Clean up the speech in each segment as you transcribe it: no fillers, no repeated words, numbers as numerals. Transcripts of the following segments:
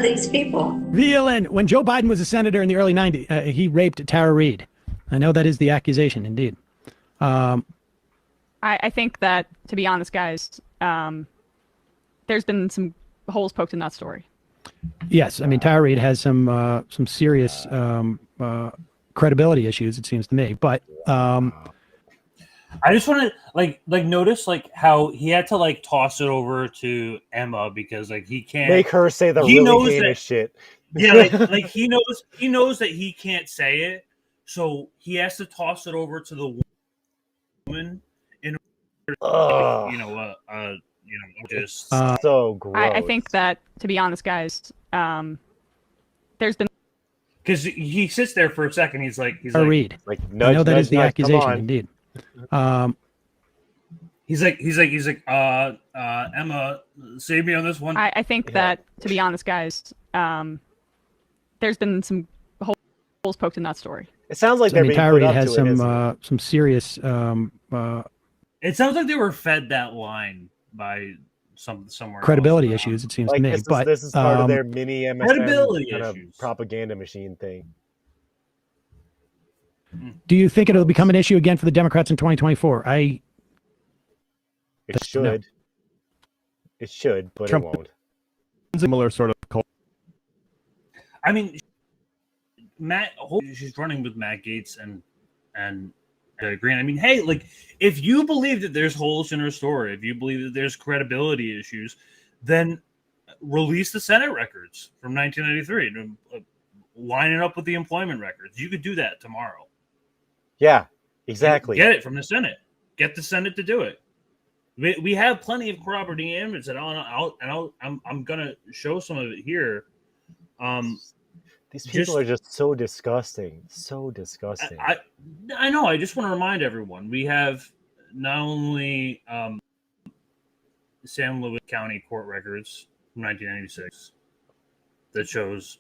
are these people? VLN, when Joe Biden was a senator in the early 90s, he raped Tara Reade. I know that is the accusation, indeed. I think that, to be honest, guys, there's been some holes poked in that story. Yes, I mean, Tara Reade has some serious credibility issues, it seems to me. But I just want to like notice like how he had to like toss it over to Emma because like he can't make her say the really heinous shit. Yeah, like he knows that he can't say it, so he has to toss it over to the woman in just so gross. I think that, to be honest, guys, there's been because he sits there for a second. He's like Reade. Like I know that is the accusation, indeed. He's like Emma, save me on this one. I think that, to be honest, guys, there's been some holes poked in that story. It sounds like Tara Reade has some serious. It sounds like they were fed that line by somewhere credibility else. issues. It seems like to me, but this is part of their mini MSN kind of propaganda machine thing. Do you think it'll become an issue again for the Democrats in 2024? It should. No. It should, but Trump it won't. Similar sort of cult. I mean, she's running with Matt Gaetz and Green. I mean, hey, like if you believe that there's holes in her story, if you believe that there's credibility issues, then release the Senate records from 1993, line it up with the employment records. You could do that tomorrow. Yeah, exactly. Get it from the Senate. Get the Senate to do it. We have plenty of corroborating evidence, and I'm gonna show some of it here. These people are just so disgusting. So disgusting. I know. I just want to remind everyone we have not only San Luis County court records from 1996 that shows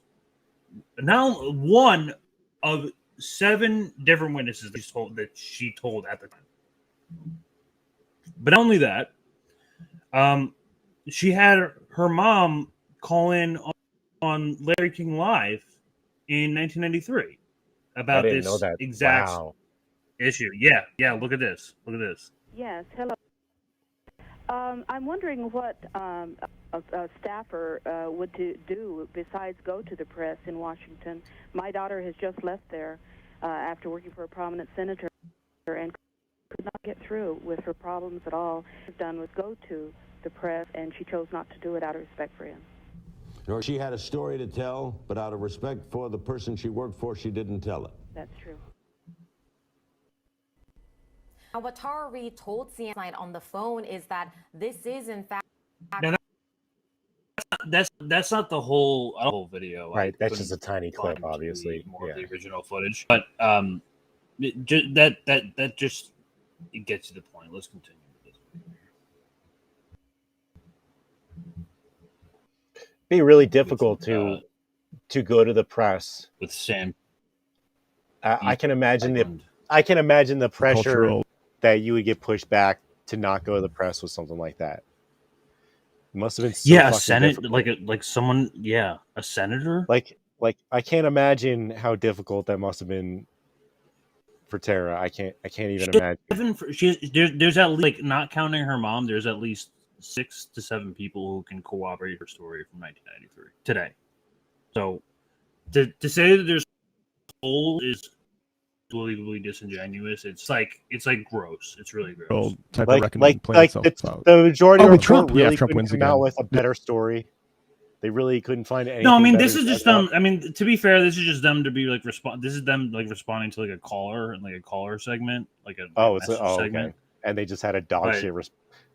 now one of 7 different witnesses that she told at the time. But not only that, she had her mom call in on Larry King Live in 1993 about this exact issue. Yeah. Look at this. Yes. Hello. I'm wondering what a staffer would do besides go to the press in Washington. My daughter has just left there after working for a prominent senator and could not get through with her problems at all. What she's done was go to the press, and she chose not to do it out of respect for him. Or she had a story to tell, but out of respect for the person she worked for, she didn't tell it. That's true. Now, what Tara Reade told CNN on the phone is that this is, in fact... Now, that's not the whole video. Right, that's just a tiny clip, obviously. More of the original footage. But that just it gets to the point. Let's continue with this. Be really difficult to go to the press with Sam. I can imagine the pressure that you would get pushed back to not go to the press with something like that. It must have been so a senator, difficult. A senator. Like I can't imagine how difficult that must have been for Tara. I can't even imagine. There's at least, not counting her mom, there's at least 6 to 7 people who can corroborate her story from 1993 today. So to say that there's whole is believably disingenuous. It's like gross. It's really gross. The majority of Trump really couldn't come out with a better story. They really couldn't find anything. No, I mean this is just them. I mean, to be fair, this is just them to be like This is them like responding to like a caller and like a caller segment, like a segment. Okay. And they just had a dog shit.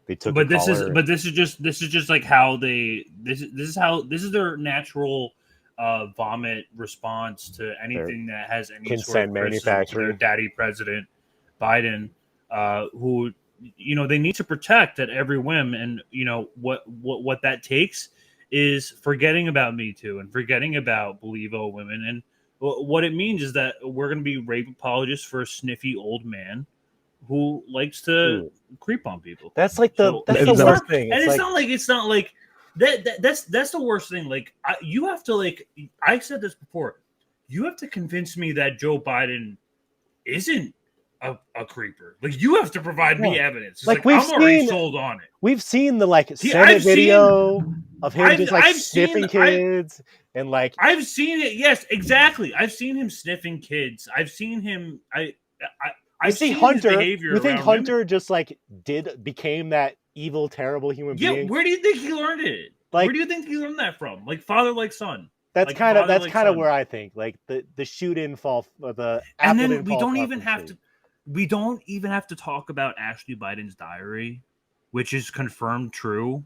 They took. But this is just like how this is their natural vomit response to anything that has any consent sort of manufacturing. Their daddy president Biden, who they need to protect at every whim, and what that takes is forgetting about Me Too and forgetting about Believe All Women, and what it means is that we're going to be rape apologists for a sniffy old man who likes to creep on people. That's like the worst thing. And it's not like that's the worst thing. Like, you have to, like, I said this before. You have to convince me that Joe Biden isn't a creeper. Like, you have to provide me evidence. It's like I'm already sold on it. We've seen the Senate video of him just like sniffing kids and like I've seen it. Yes, exactly. I've seen him sniffing kids. I've seen him. I see Hunter. You think Hunter just like became that evil, terrible human being? Yeah. Where do you think he learned it? Like, where do you think he learned that from? Like father, like son. That's like kind of where I think like the shoot in fall the and then we don't even have to. We don't even have to talk about Ashley Biden's diary, which is confirmed true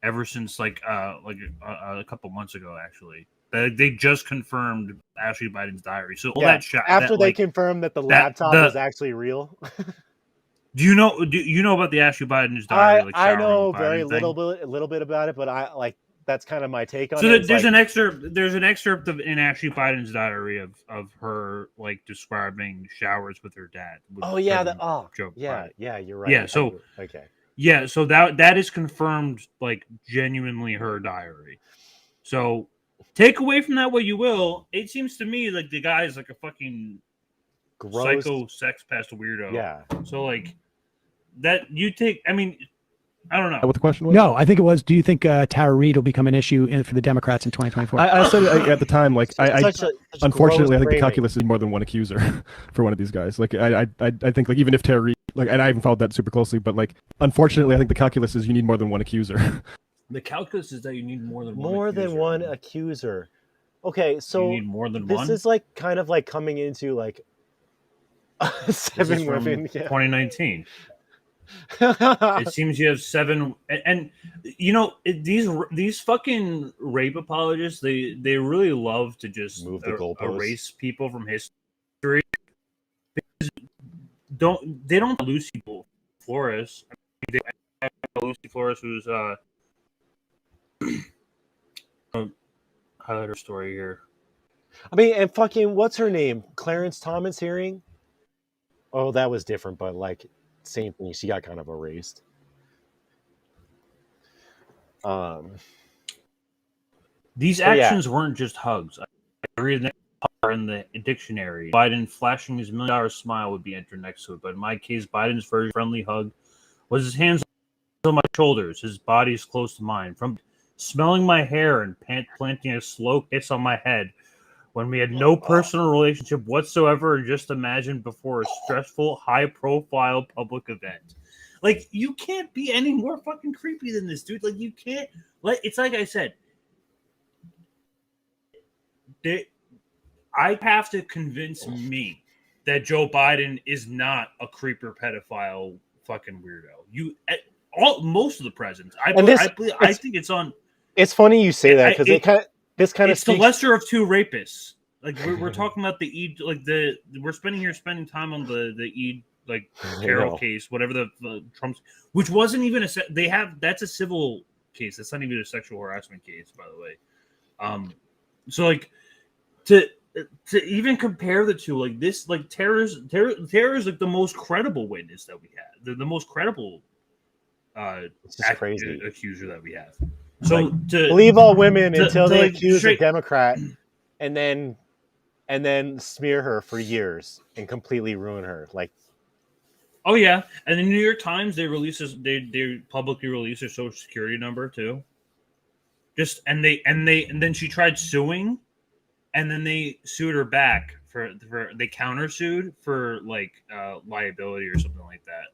ever since like a couple months ago. Actually, they just confirmed Ashley Biden's diary. So all that shot after they confirmed that the laptop was actually real. Do you know about the Ashley Biden's diary? I know very little bit about it, but I like. That's kind of my take on it. So there's an excerpt. There's an excerpt in Ashley Biden's diary of her like describing showers with her dad. Joe Biden. Yeah, you're right. Yeah, so okay. Yeah, so that is confirmed, like genuinely her diary. So take away from that what you will. It seems to me like the guy is like a fucking gross psycho sex pest weirdo. Yeah. So like that you take. I mean. I don't know what the question was. No, I think it was. Do you think Tara Reade will become an issue for the Democrats in 2024? I said at the time, like unfortunately, I think the calculus is more than one accuser for one of these guys. Like I think like even if Tara Reade, like, and I haven't followed that super closely, but like unfortunately, I think the calculus is you need more than one accuser. The calculus is that you need more than one accuser. Okay, so you need more than this one. This is like kind of like coming into like 7 women. 2019. It seems you have 7, and you know these fucking rape apologists. They really love to just move the goalposts, erase people from history. They don't Lucy Flores. I mean, Lucy Flores was highlight her story here. I mean, and fucking what's her name? Clarence Thomas hearing. Oh, that was different, but like. Same thing. She got kind of erased. These actions weren't just hugs. I read in the dictionary. Biden flashing his $1 million smile would be entered next to it, but in my case, Biden's very friendly hug was his hands on my shoulders, his body's close to mine. From smelling my hair and planting a slow kiss on my head. When we had no personal relationship whatsoever, and just imagine before a stressful, high-profile public event. Like, you can't be any more fucking creepy than this, dude. Like, you can't. Like, it's like I said. I have to convince me that Joe Biden is not a creeper, pedophile, fucking weirdo. Most of the presidents. I think it's on. It's funny you say that because This kind of the lesser of two rapists. Like we're talking about the Eid, like we're spending time on the Eid like Carol case, whatever the Trump's, which wasn't even that's a civil case. That's not even a sexual harassment case, by the way. So like to even compare the two, like this, like Tara's like the most credible witness that we had, the most credible accuser that we have. So like, to believe all women until they accuse a Democrat and then smear her for years and completely ruin her. Like, oh yeah, and the New York Times they publicly release her social security number too. And then she tried suing, and then they sued her back they countersued for like liability or something like that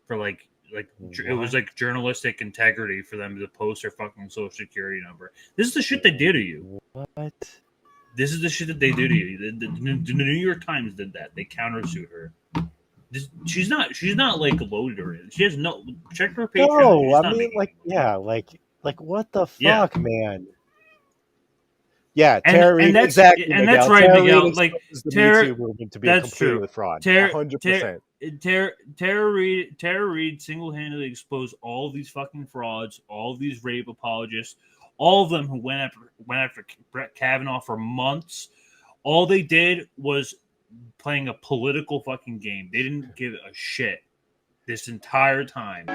for like it was like journalistic integrity for them to post their fucking social security number. This is the shit they do to you. What? This is the shit that they do to you. The New York Times did that. They countersued her. She's not like loaded or anything. She has no check her Patreon. No, I mean like what the fuck, man. Yeah, Tara Reade, exactly. And that's right, Miguel. Like Tara movement to be a complete fraud. 100%. Tara Reade single-handedly exposed all of these fucking frauds, all of these rape apologists, all of them who went after Brett Kavanaugh for months. All they did was playing a political fucking game. They didn't give a shit this entire time.